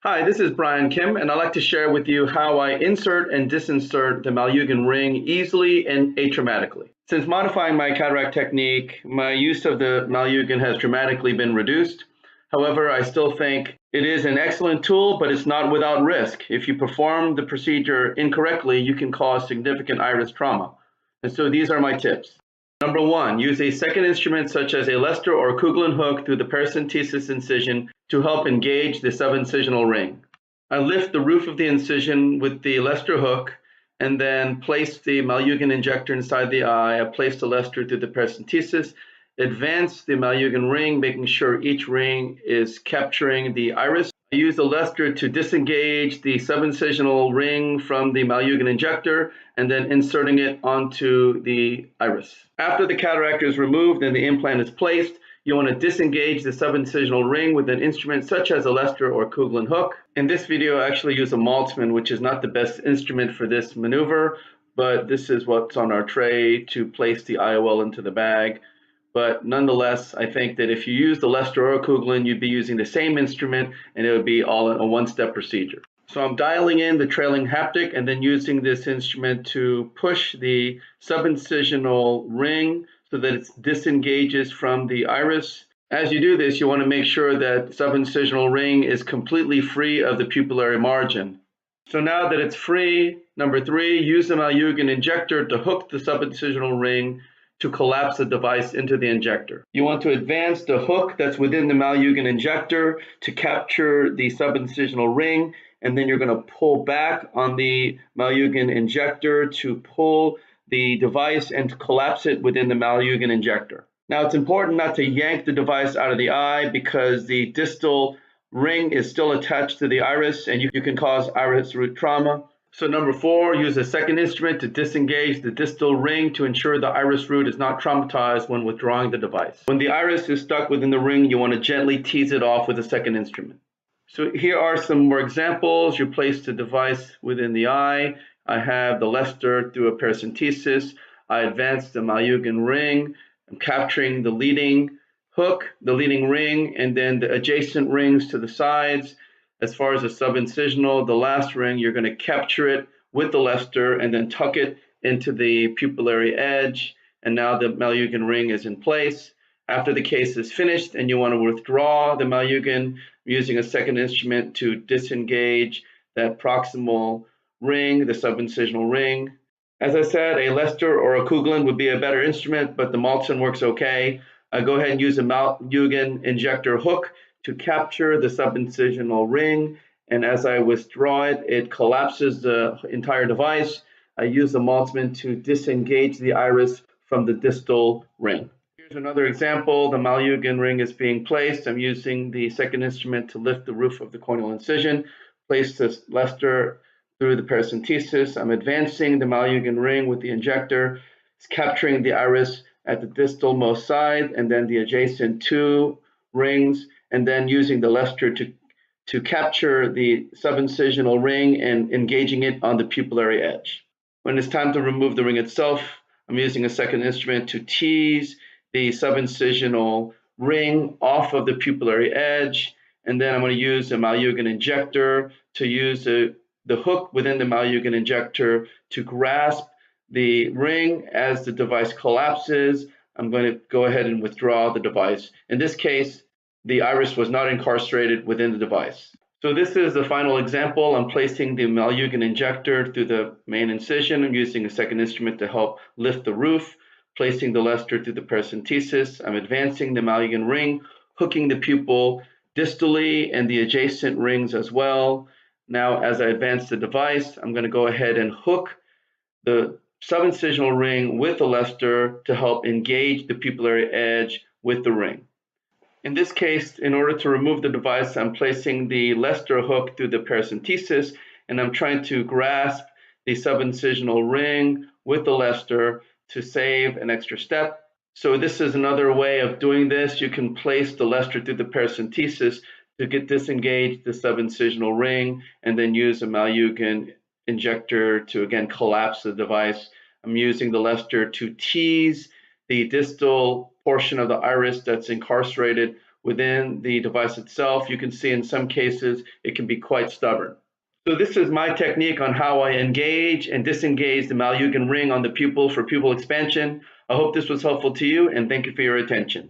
Hi, this is Brian Kim, and I'd like to share with you how I insert and disinsert the Malyugin ring easily and atraumatically. Since modifying my cataract technique, my use of the Malyugin has dramatically been reduced. However, I still think it is an excellent tool, but it's not without risk. If you perform the procedure incorrectly, you can cause significant iris trauma. And so these are my tips. Number one, use a second instrument such as a Lester or Kuglen hook through the paracentesis incision to help engage the subincisional ring. I lift the roof of the incision with the Lester hook and then place the Malyugin injector inside the eye. I place the Lester through the paracentesis, advance the Malyugin ring, making sure each ring is capturing the iris. I use the Lester to disengage the subincisional ring from the Malyugin injector and then inserting it onto the iris. After the cataract is removed and the implant is placed, you want to disengage the subincisional ring with an instrument such as a Lester or Kuglen hook. In this video, I actually use a Maltzman, which is not the best instrument for this maneuver, but this is what's on our tray to place the IOL into the bag. But nonetheless, I think that if you use the Lester or Kuglen, you'd be using the same instrument and it would be all a one-step procedure. So I'm dialing in the trailing haptic and then using this instrument to push the subincisional ring so that it disengages from the iris. As you do this, you want to make sure that subincisional ring is completely free of the pupillary margin. So now that it's free, number three, use the Malyugin injector to hook the subincisional ring to collapse the device into the injector. You want to advance the hook that's within the Malyugin injector to capture the subincisional ring, and then you're going to pull back on the Malyugin injector to pull the device and collapse it within the Malyugin injector. Now, it's important not to yank the device out of the eye because the distal ring is still attached to the iris and you can cause iris root trauma. So number four, use a second instrument to disengage the distal ring to ensure the iris root is not traumatized when withdrawing the device. When the iris is stuck within the ring, you want to gently tease it off with a second instrument. So here are some more examples. You place the device within the eye. I have the Lester through a paracentesis. I advance the Malyugin ring. I'm capturing the leading hook, the leading ring, and then the adjacent rings to the sides. As far as the subincisional, the last ring, you're going to capture it with the Lester and then tuck it into the pupillary edge. And now the Malyugin ring is in place. After the case is finished and you want to withdraw the Malyugin using a second instrument to disengage that proximal ring, the subincisional ring. As I said, a Lester or a Kuglen would be a better instrument, but the Maltzman works okay. I go ahead and use a Malyugin injector hook to capture the subincisional ring, and as I withdraw it, it collapses the entire device. I use the Maltzman to disengage the iris from the distal ring. Here's another example. The Malyugin ring is being placed. I'm using the second instrument to lift the roof of the corneal incision, place this Lester through the paracentesis. I'm advancing the Malyugin ring with the injector. It's capturing the iris at the distal most side and then the adjacent two rings, and then using the Lester to capture the subincisional ring and engaging it on the pupillary edge. When it's time to remove the ring itself, I'm using a second instrument to tease the subincisional ring off of the pupillary edge, and then I'm going to use a Malyugin injector to use the hook within the Malyugin injector to grasp the ring as the device collapses. I'm going to go ahead and withdraw the device. In this case, the iris was not incarcerated within the device. So this is the final example. I'm placing the Malyugin injector through the main incision. I'm using a second instrument to help lift the roof, placing the Lester through the paracentesis. I'm advancing the Malyugin ring, hooking the pupil distally and the adjacent rings as well. Now, as I advance the device, I'm going to go ahead and hook the subincisional ring with the Lester to help engage the pupillary edge with the ring. In this case, in order to remove the device, I'm placing the Lester hook through the paracentesis, and I'm trying to grasp the subincisional ring with the Lester to save an extra step. So this is another way of doing this. You can place the Lester through the paracentesis to disengage the subincisional ring and then use a Malyugin injector to again collapse the device. I'm using the Lester to tease the distal portion of the iris that's incarcerated within the device itself. You can see in some cases it can be quite stubborn. So this is my technique on how I engage and disengage the Malyugin ring on the pupil for pupil expansion. I hope this was helpful to you, and thank you for your attention.